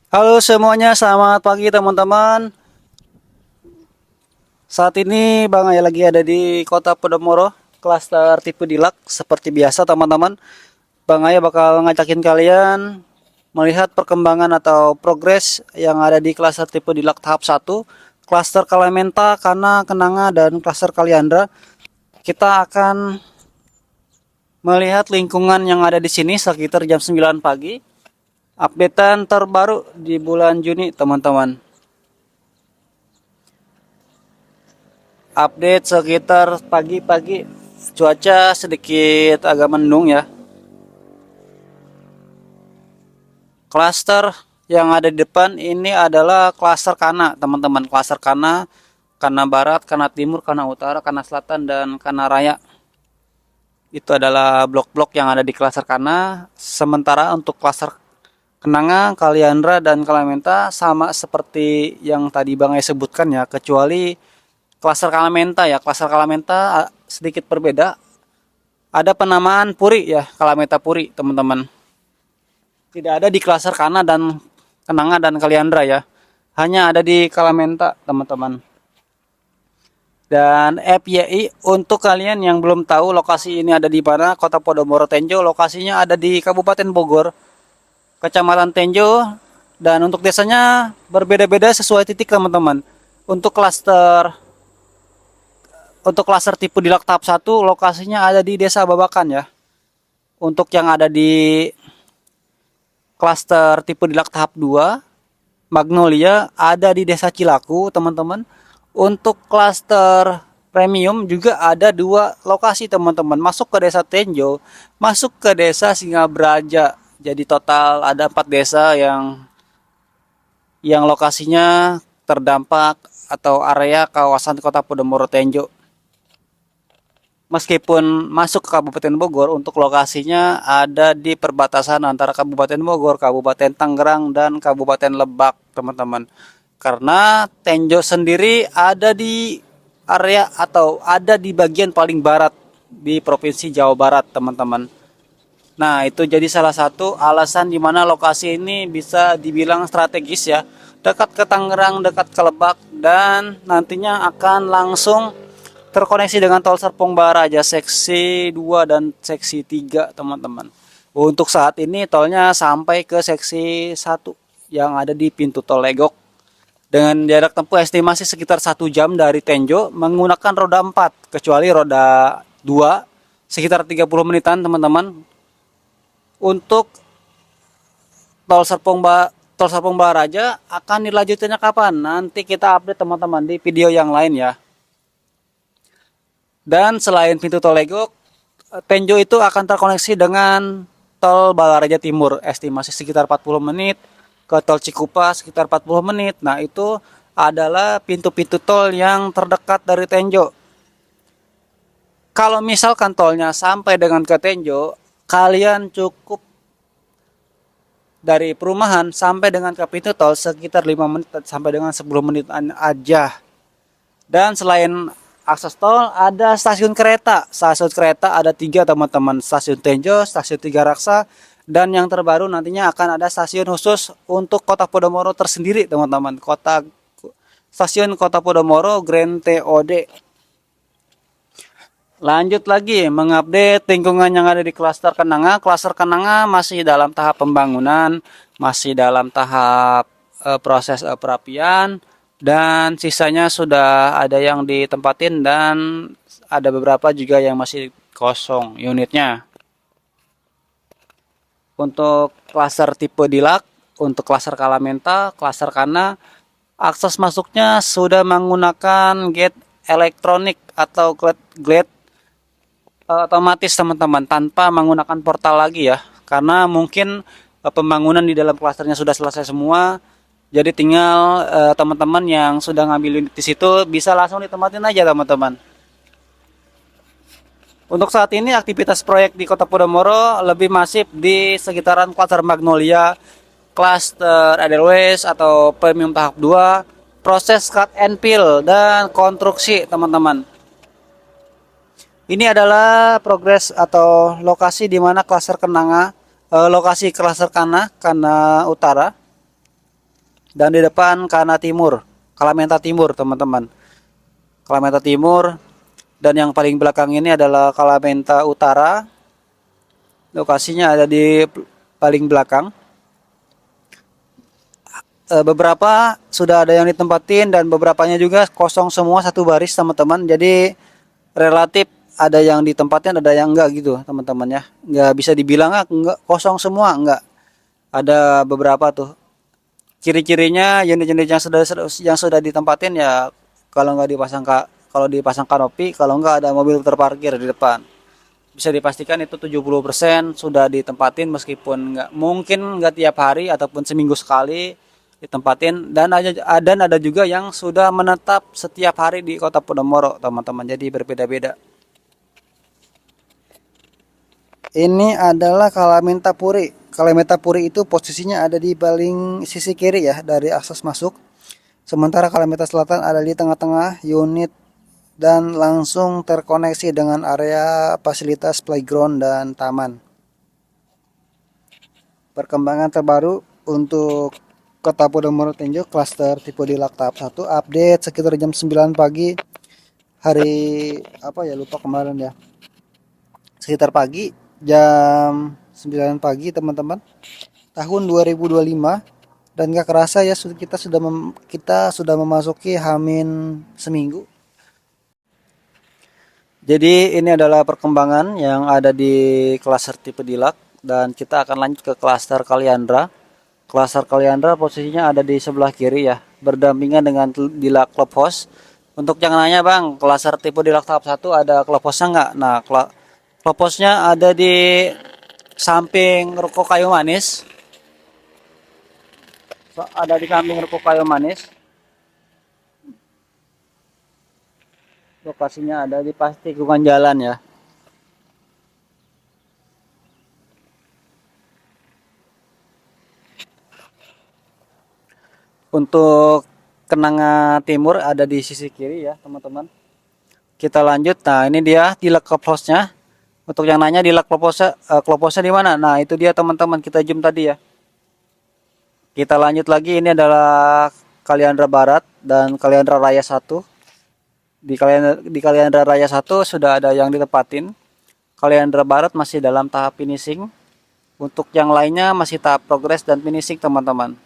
Halo semuanya, selamat pagi teman-teman. Saat ini Bang Aya lagi ada di Kota Podomoro, klaster tipe Dilak. Seperti biasa teman-teman, Bang Aya bakal ngajakin kalian melihat perkembangan atau progres yang ada di klaster tipe Dilak tahap satu, klaster Kalamenta, Kana, Kenanga, dan klaster Kaliandra. Kita akan melihat lingkungan yang ada di sini sekitar jam 9 pagi. Updatean terbaru di bulan Juni teman-teman. Update sekitar pagi-pagi, cuaca sedikit agak mendung ya. Klaster yang ada di depan ini adalah klaster Kana teman-teman. Klaster Kana, Kana Barat, Kana Timur, Kana Utara, Kana Selatan, dan Kana Raya. Itu adalah blok-blok yang ada di klaster Kana. Sementara untuk klaster Kenanga, Kaliandra, dan Kalamenta sama seperti yang tadi Bang Ay sebutkan ya, kecuali klaster Kalamenta ya. Klaster Kalamenta sedikit berbeda. Ada penamaan Puri ya, Kalamenta Puri teman-teman. Tidak ada di klaster Kana dan Kenanga dan Kaliandra ya. Hanya ada di Kalamenta teman-teman. Dan FYI untuk kalian yang belum tahu lokasi ini ada di mana, Kota Podomoro Tenjo, lokasinya ada di Kabupaten Bogor, Kecamatan Tenjo, dan untuk desanya berbeda-beda sesuai titik teman-teman. Untuk klaster tipe Dilak tahap 1 lokasinya ada di Desa Babakan ya. Untuk yang ada di klaster tipe Dilak tahap 2 Magnolia ada di Desa Cilaku teman-teman. Untuk klaster premium juga ada dua lokasi teman-teman. Masuk ke Desa Tenjo, masuk ke Desa Singabraja. Jadi total ada 4 desa yang lokasinya terdampak atau area kawasan Kota Podomoro Tenjo. Meskipun masuk ke Kabupaten Bogor, untuk lokasinya ada di perbatasan antara Kabupaten Bogor, Kabupaten Tangerang, dan Kabupaten Lebak, teman-teman. Karena Tenjo sendiri ada di area atau ada di bagian paling barat di Provinsi Jawa Barat, teman-teman. Nah, itu jadi salah satu alasan di mana lokasi ini bisa dibilang strategis ya. Dekat ke Tangerang, dekat ke Lebak, dan nantinya akan langsung terkoneksi dengan tol Serpong Baraja seksi 2 dan seksi 3 teman-teman. Untuk saat ini tolnya sampai ke seksi 1 yang ada di pintu tol Legok. Dengan jarak tempuh estimasi sekitar 1 jam dari Tenjo menggunakan roda 4, kecuali roda 2 sekitar 30 menitan teman-teman. Untuk tol Serpong Baraja akan dilanjutkannya kapan? Nanti kita update teman-teman di video yang lain ya. Dan selain pintu tol Legok, Tenjo itu akan terkoneksi dengan tol Balaraja Timur, estimasi sekitar 40 menit, ke tol Cikupa sekitar 40 menit. Nah, itu adalah pintu-pintu tol yang terdekat dari Tenjo. Kalau misalkan tolnya sampai dengan ke Tenjo, kalian cukup dari perumahan sampai dengan ke pintu tol sekitar 5 menit sampai dengan 10 menit aja. Dan selain akses tol ada stasiun kereta. Stasiun kereta ada 3 teman-teman. Stasiun Tenjo, stasiun Tiga Raksa, dan yang terbaru nantinya akan ada stasiun khusus untuk Kota Podomoro tersendiri teman-teman. Stasiun Kota Podomoro Grand TOD. Lanjut lagi mengupdate lingkungan yang ada di klaster Kenanga. Klaster Kenanga masih dalam tahap pembangunan, masih dalam tahap proses perapian, dan sisanya sudah ada yang ditempatin dan ada beberapa juga yang masih kosong unitnya. Untuk klaster tipe Dilak, untuk klaster Kalamenta, klaster Kana, akses masuknya sudah menggunakan gate elektronik atau gate otomatis teman-teman, tanpa menggunakan portal lagi ya, karena mungkin pembangunan di dalam klasternya sudah selesai semua, jadi tinggal teman-teman yang sudah ngambil unit di situ bisa langsung ditempatin aja teman-teman. Untuk saat ini aktivitas proyek di Kota Podomoro lebih masif di sekitaran klaster Magnolia, klaster Edelweiss atau Premium tahap 2, proses cut and fill, dan konstruksi teman-teman. Ini adalah progres atau lokasi di mana klaster Kenanga, lokasi klaster Kana Utara. dan di depan Kalamenta Timur teman-teman. Kalamenta Timur, dan yang paling belakang ini adalah Kalamenta Utara. Lokasinya ada di paling belakang. Beberapa sudah ada yang ditempatin dan beberapanya juga kosong semua satu baris teman-teman. Jadi relatif ada yang ditempatin, ada yang enggak gitu teman-teman ya. Enggak bisa dibilang enggak kosong semua, enggak. Ada beberapa tuh. Ciri-cirinya unit-unit yang sudah ditempatin ya, kalau dipasang kanopi, kalau enggak ada mobil terparkir di depan. Bisa dipastikan itu 70% sudah ditempatin, meskipun enggak tiap hari ataupun seminggu sekali ditempatin, dan ada juga yang sudah menetap setiap hari di Kota Podomoro teman-teman. Jadi berbeda-beda. Ini adalah Kalamenta Puri. Kalamenta Puri itu posisinya ada di paling sisi kiri ya dari akses masuk. Sementara Kalamenta Selatan ada di tengah-tengah unit dan langsung terkoneksi dengan area fasilitas playground dan taman. Perkembangan terbaru untuk Kota Podomoro Tenjo klaster tipe Dilak tahap 1 update sekitar jam 9 pagi hari apa ya, lupa kemarin ya. Sekitar pagi jam 9 pagi teman-teman. Tahun 2025, dan gak kerasa ya kita sudah memasuki Hamin seminggu. Jadi ini adalah perkembangan yang ada di klaster tipe Dilak, dan kita akan lanjut ke klaster Kaliandra. Klaster Kaliandra posisinya ada di sebelah kiri ya, berdampingan dengan Dilak Clubhouse. Untuk yang nanya bang, klaster tipe Dilak tahap 1 ada Clubhouse-nya nggak? Nah, Clubhouse-nya ada di samping Ruko Kayu Manis. Ada di samping Ruko Kayu Manis. Lokasinya ada di pas tikungan jalan ya. Untuk Kenanga Timur ada di sisi kiri ya teman-teman. Kita lanjut. Nah ini dia Dilak Clubhouse-nya. Untuk yang nanya Dilak Clubhouse-nya di mana? Nah itu dia teman-teman, kita zoom tadi ya. Kita lanjut lagi, ini adalah Kaliandra Barat dan Kaliandra Raya 1. Di Kaliandra Raya 1 sudah ada yang ditempatin. Kaliandra Barat masih dalam tahap finishing. Untuk yang lainnya masih tahap progres dan finishing teman-teman.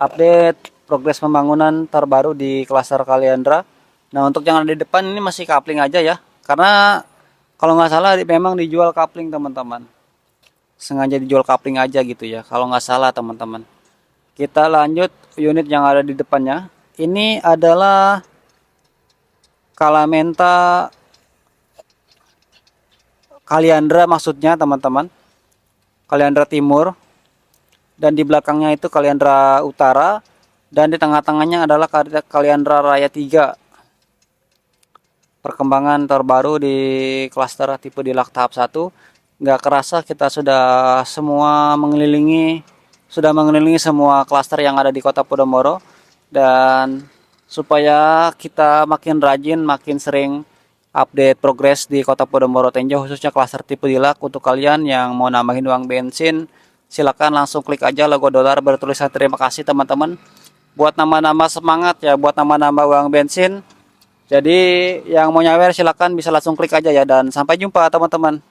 Update progres pembangunan terbaru di klaster Kaliandra. Nah untuk yang ada di depan ini masih kapling aja ya, karena kalau nggak salah memang dijual kapling teman-teman. Sengaja dijual kapling aja gitu ya kalau nggak salah teman-teman. Kita lanjut unit yang ada di depannya. Ini adalah Kalamenta Kaliandra maksudnya teman-teman. Kaliandra Timur. Dan di belakangnya itu Kaliandra Utara, dan di tengah-tengahnya adalah Kaliandra Raya 3. Perkembangan terbaru di klaster tipe Dilak tahap 1. Nggak kerasa kita sudah mengelilingi semua klaster yang ada di Kota Podomoro, dan supaya kita makin rajin, makin sering update progres di Kota Podomoro Tenjo, khususnya klaster tipe Dilak. Untuk kalian yang mau nambahin uang bensin, silakan langsung klik aja logo dolar bertulisan terima kasih teman-teman. Buat nama-nama semangat ya, buat nama-nama uang bensin. Jadi yang mau nyawer silakan bisa langsung klik aja ya, dan sampai jumpa teman-teman.